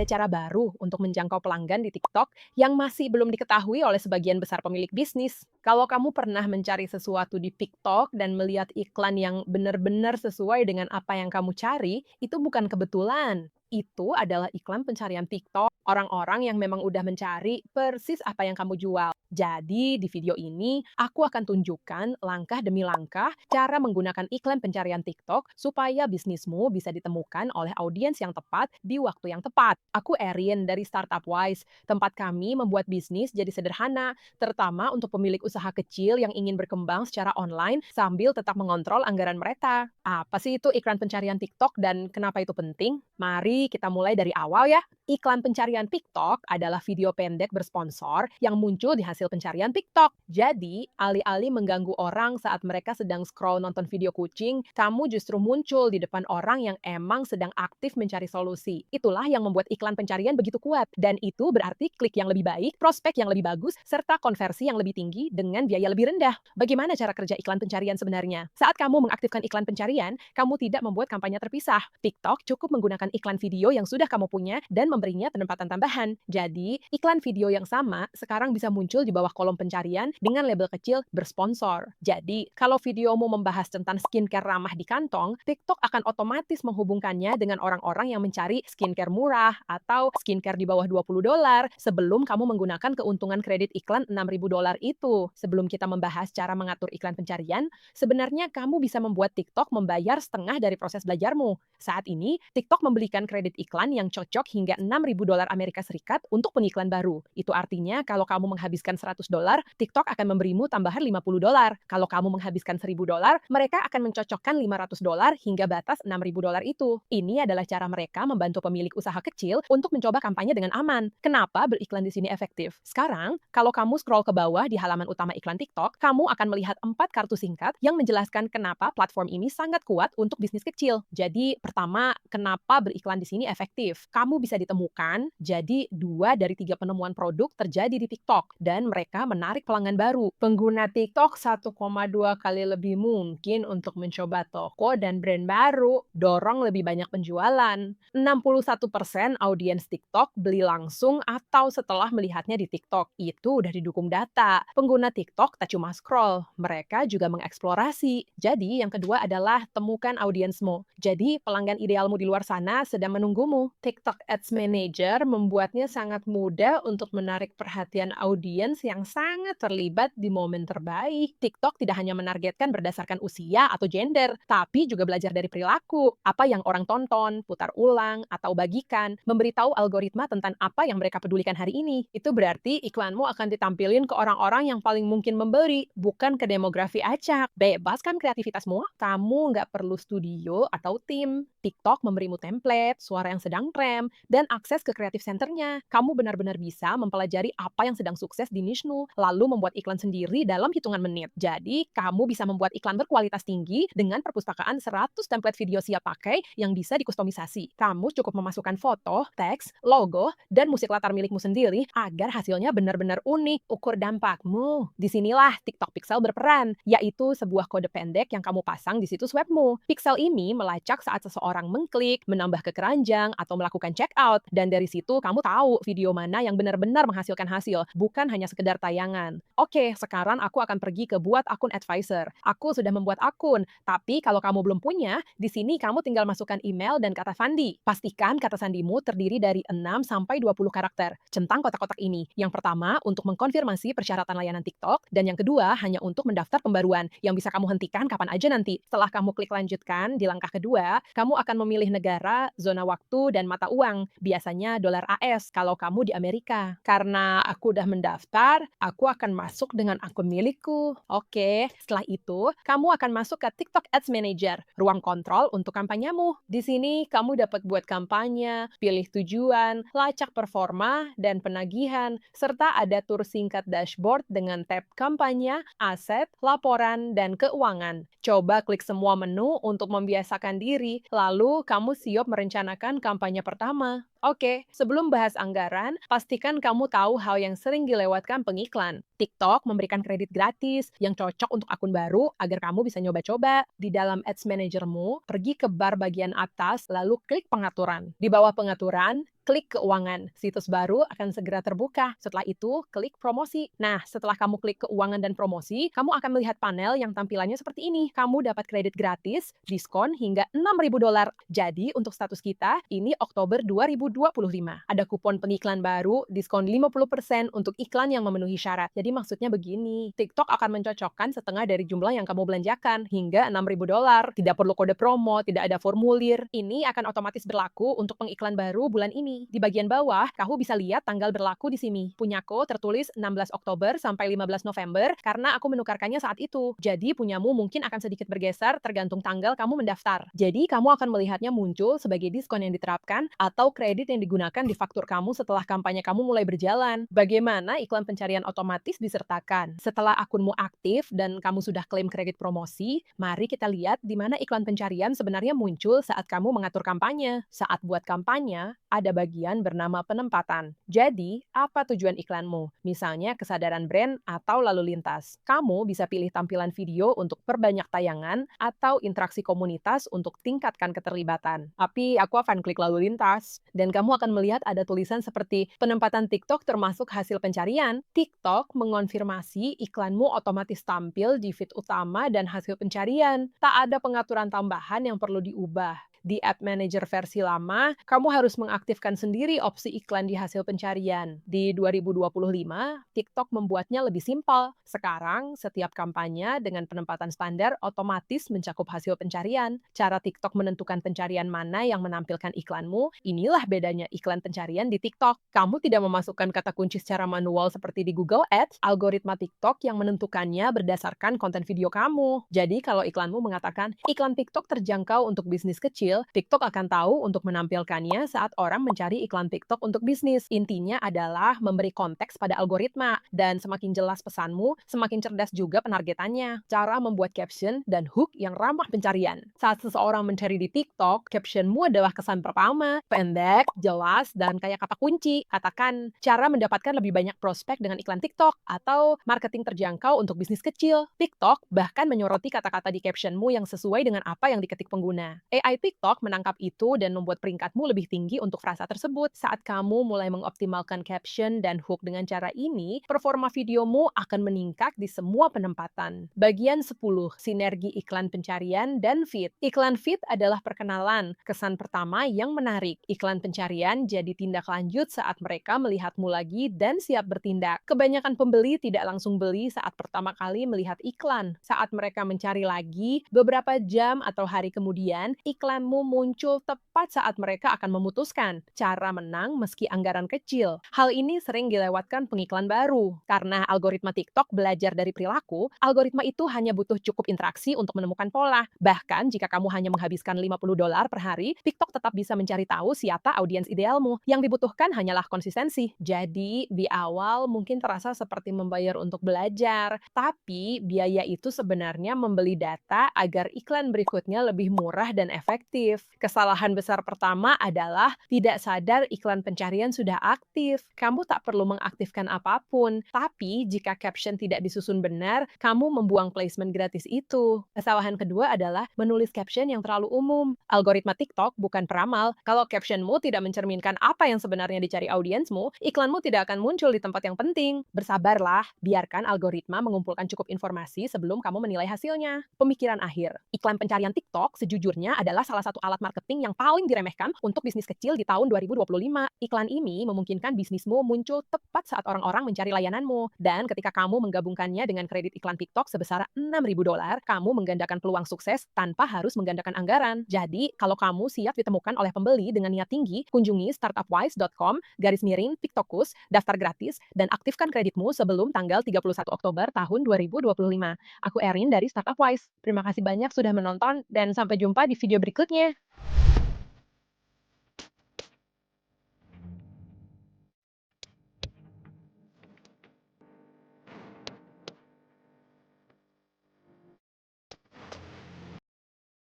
ada cara baru untuk menjangkau pelanggan di TikTok yang masih belum diketahui oleh sebagian besar pemilik bisnis. Kalau kamu pernah mencari sesuatu di TikTok dan melihat iklan yang benar-benar sesuai dengan apa yang kamu cari, itu bukan kebetulan. Itu adalah iklan pencarian TikTok, orang-orang yang memang udah mencari persis apa yang kamu jual. Jadi, di video ini, aku akan tunjukkan langkah demi langkah cara menggunakan iklan pencarian TikTok supaya bisnismu bisa ditemukan oleh audiens yang tepat di waktu yang tepat. Aku Erin dari Startup Wise. Tempat kami membuat bisnis jadi sederhana, terutama untuk pemilik usaha kecil yang ingin berkembang secara online sambil tetap mengontrol anggaran mereka. Apa sih itu iklan pencarian TikTok dan kenapa itu penting? Mari kita mulai dari awal ya. Iklan pencarian TikTok adalah video pendek bersponsor yang muncul di hasil pencarian TikTok. Jadi, alih-alih mengganggu orang saat mereka sedang scroll nonton video kucing, kamu justru muncul di depan orang yang emang sedang aktif mencari solusi. Itulah yang membuat iklan pencarian begitu kuat. Dan itu berarti klik yang lebih baik, prospek yang lebih bagus, serta konversi yang lebih tinggi dengan biaya lebih rendah. Bagaimana cara kerja iklan pencarian sebenarnya? Saat kamu mengaktifkan iklan pencarian, kamu tidak membuat kampanye terpisah. TikTok cukup menggunakan iklan video yang sudah kamu punya dan memberinya penempatan tambahan. Jadi, iklan video yang sama sekarang bisa muncul di bawah kolom pencarian dengan label kecil bersponsor. Jadi, kalau videomu membahas tentang skincare ramah di kantong, TikTok akan otomatis menghubungkannya dengan orang-orang yang mencari skincare murah atau skincare di bawah $20 sebelum kamu menggunakan keuntungan kredit iklan $6.000 itu. Sebelum kita membahas cara mengatur iklan pencarian, sebenarnya kamu bisa membuat TikTok membayar setengah dari proses belajarmu. Saat ini, TikTok membelikan kredit iklan yang cocok hingga $6.000 Amerika Serikat untuk pengiklan baru. Itu artinya kalau kamu menghabiskan $100, TikTok akan memberimu tambahan $50. Kalau kamu menghabiskan $1.000, mereka akan mencocokkan $500 hingga batas $6.000 itu. Ini adalah cara mereka membantu pemilik usaha kecil untuk mencoba kampanye dengan aman. Kenapa beriklan di sini efektif? Sekarang, kalau kamu scroll ke bawah di halaman utama iklan TikTok, kamu akan melihat 4 kartu singkat yang menjelaskan kenapa platform ini sangat kuat untuk bisnis kecil. Jadi, pertama, kenapa beriklan di sini efektif? Kamu bisa ditemukan, jadi 2 dari 3 penemuan produk terjadi di TikTok, dan mereka menarik pelanggan baru. Pengguna TikTok 1,2 kali lebih mungkin untuk mencoba toko dan brand baru, dorong lebih banyak penjualan. 61% audiens TikTok beli langsung atau setelah melihatnya di TikTok. Itu udah didukung data. Pengguna TikTok tak cuma scroll, mereka juga mengeksplorasi. Jadi, yang kedua adalah temukan audiensmu. Jadi, pelanggan idealmu di luar sana sedang menunggumu. TikTok Ads Manager membuatnya sangat mudah untuk menarik perhatian audiens yang sangat terlibat di momen terbaik. TikTok tidak hanya menargetkan berdasarkan usia atau gender, tapi juga belajar dari perilaku. Apa yang orang tonton, putar ulang, atau bagikan, memberitahu algoritma tentang apa yang mereka pedulikan hari ini. Itu berarti iklanmu akan ditampilin ke orang-orang yang paling mungkin membeli, bukan ke demografi acak. Bebaskan kreativitasmu, kamu nggak perlu studio atau tim. TikTok memberimu template, suara yang sedang tren, dan akses ke kreatif centernya. Kamu benar-benar bisa mempelajari apa yang sedang sukses di niche-mu, lalu membuat iklan sendiri dalam hitungan menit. Jadi, kamu bisa membuat iklan berkualitas tinggi dengan perpustakaan 100 template video siap pakai yang bisa dikustomisasi. Kamu cukup memasukkan foto, teks, logo, dan musik latar milikmu sendiri agar hasilnya benar-benar unik. Ukur dampakmu. Disinilah TikTok Pixel berperan, yaitu sebuah kode pendek yang kamu pasang di situs webmu. Pixel ini melacak saat seseorang mengklik, menambah ke keranjang, atau melakukan checkout. Dan dari situ kamu tahu video mana yang benar-benar menghasilkan hasil, bukan hanya sekedar tayangan. Oke, sekarang aku akan pergi ke buat akun advisor. Aku sudah membuat akun, tapi kalau kamu belum punya, di sini kamu tinggal masukkan email dan kata sandi. Pastikan kata sandimu terdiri dari 6-20 karakter. Centang kotak-kotak ini. Yang pertama, untuk mengkonfirmasi persyaratan layanan TikTok, dan yang kedua, hanya untuk mendaftar pembaruan, yang bisa kamu hentikan kapan aja nanti. Setelah kamu klik lanjutkan, di langkah kedua, kamu akan memilih negara, zona waktu, dan mata uang. Biasanya dolar AS kalau kamu di Amerika. Karena aku udah mendaftar, aku akan masuk dengan akun milikku. Oke, setelah itu, kamu akan masuk ke TikTok Ads Manager, ruang kontrol untuk kampanyemu. Di sini, kamu dapat buat kampanye, pilih tujuan, lacak performa, dan penagihan, serta ada tur singkat dashboard dengan tab kampanye, aset, laporan, dan keuangan. Coba klik semua menu untuk membiasakan diri, lalu kamu siap merencanakan kampanye pertama. Oke, sebelum bahas anggaran, pastikan kamu tahu hal yang sering dilewatkan pengiklan. TikTok memberikan kredit gratis yang cocok untuk akun baru agar kamu bisa nyoba-coba. Di dalam Ads Manager-mu, pergi ke bar bagian atas lalu klik pengaturan. Di bawah pengaturan, Klik keuangan, situs baru akan segera terbuka. Setelah itu, klik promosi. Nah, setelah kamu klik keuangan dan promosi, kamu akan melihat panel yang tampilannya seperti ini. Kamu dapat kredit gratis, diskon hingga $6.000. Jadi, untuk status kita, ini Oktober 2025. Ada kupon pengiklan baru, diskon 50% untuk iklan yang memenuhi syarat. Jadi maksudnya begini, TikTok akan mencocokkan setengah dari jumlah yang kamu belanjakan, hingga $6.000. Tidak perlu kode promo, tidak ada formulir. Ini akan otomatis berlaku untuk pengiklan baru bulan ini. Di bagian bawah, kamu bisa lihat tanggal berlaku di sini. Punyaku tertulis 16 Oktober sampai 15 November karena aku menukarkannya saat itu. Jadi punyamu mungkin akan sedikit bergeser tergantung tanggal kamu mendaftar. Jadi kamu akan melihatnya muncul sebagai diskon yang diterapkan atau kredit yang digunakan di faktur kamu setelah kampanye kamu mulai berjalan. Bagaimana iklan pencarian otomatis disertakan? Setelah akunmu aktif dan kamu sudah klaim kredit promosi, mari kita lihat di mana iklan pencarian sebenarnya muncul saat kamu mengatur kampanye. Saat buat kampanye, ada bagian bernama penempatan. Jadi, apa tujuan iklanmu? Misalnya kesadaran brand atau lalu lintas. Kamu bisa pilih tampilan video untuk perbanyak tayangan atau interaksi komunitas untuk tingkatkan keterlibatan. Tapi aku akan klik lalu lintas. Dan kamu akan melihat ada tulisan seperti penempatan TikTok termasuk hasil pencarian. TikTok mengonfirmasi iklanmu otomatis tampil di feed utama dan hasil pencarian. Tak ada pengaturan tambahan yang perlu diubah. Di Ad Manager versi lama, kamu harus mengaktifkan sendiri opsi iklan di hasil pencarian. Di 2025, TikTok membuatnya lebih simpel. Sekarang, setiap kampanye dengan penempatan standar otomatis mencakup hasil pencarian. Cara TikTok menentukan pencarian mana yang menampilkan iklanmu, inilah bedanya iklan pencarian di TikTok. Kamu tidak memasukkan kata kunci secara manual seperti di Google Ads, algoritma TikTok yang menentukannya berdasarkan konten video kamu. Jadi, kalau iklanmu mengatakan, iklan TikTok terjangkau untuk bisnis kecil, TikTok akan tahu untuk menampilkannya saat orang mencari iklan TikTok untuk bisnis. Intinya adalah memberi konteks pada algoritma, dan semakin jelas pesanmu, semakin cerdas juga penargetannya. Cara membuat caption dan hook yang ramah pencarian. Saat seseorang mencari di TikTok, captionmu adalah kesan pertama, pendek, jelas, dan kayak kata kunci. Katakan, cara mendapatkan lebih banyak prospek dengan iklan TikTok, atau marketing terjangkau untuk bisnis kecil. TikTok bahkan menyoroti kata-kata di captionmu yang sesuai dengan apa yang diketik pengguna. AI TikTok menangkap itu dan membuat peringkatmu lebih tinggi untuk frasa tersebut. Saat kamu mulai mengoptimalkan caption dan hook dengan cara ini, performa videomu akan meningkat di semua penempatan. Bagian 10, sinergi iklan pencarian dan feed. Iklan feed adalah perkenalan, kesan pertama yang menarik. Iklan pencarian jadi tindak lanjut saat mereka melihatmu lagi dan siap bertindak. Kebanyakan pembeli tidak langsung beli saat pertama kali melihat iklan. Saat mereka mencari lagi, beberapa jam atau hari kemudian, iklanmu muncul tepat saat mereka akan memutuskan cara menang meski anggaran kecil. Hal ini sering dilewatkan pengiklan baru. Karena algoritma TikTok belajar dari perilaku, algoritma itu hanya butuh cukup interaksi untuk menemukan pola. Bahkan jika kamu hanya menghabiskan $50 per hari, TikTok tetap bisa mencari tahu siapa audiens idealmu. Yang dibutuhkan hanyalah konsistensi. Jadi, di awal mungkin terasa seperti membayar untuk belajar, tapi biaya itu sebenarnya membeli data agar iklan berikutnya lebih murah dan efektif. Kesalahan besar pertama adalah tidak sadar iklan pencarian sudah aktif. Kamu tak perlu mengaktifkan apapun, tapi jika caption tidak disusun benar, kamu membuang placement gratis itu. Kesalahan kedua adalah menulis caption yang terlalu umum. Algoritma TikTok bukan peramal. Kalau captionmu tidak mencerminkan apa yang sebenarnya dicari audiensmu, iklanmu tidak akan muncul di tempat yang penting. Bersabarlah, biarkan algoritma mengumpulkan cukup informasi sebelum kamu menilai hasilnya. Pemikiran akhir. Iklan pencarian TikTok sejujurnya adalah salah satu alat marketing yang paling diremehkan untuk bisnis kecil di tahun 2025. Iklan ini memungkinkan bisnismu muncul tepat saat orang-orang mencari layananmu. Dan ketika kamu menggabungkannya dengan kredit iklan TikTok sebesar $6.000, kamu menggandakan peluang sukses tanpa harus menggandakan anggaran. Jadi, kalau kamu siap ditemukan oleh pembeli dengan niat tinggi, kunjungi startupwise.com/TikTokus, daftar gratis, dan aktifkan kreditmu sebelum tanggal 31 Oktober tahun 2025. Aku Erin dari Startup Wise. Terima kasih banyak sudah menonton dan sampai jumpa di video berikutnya.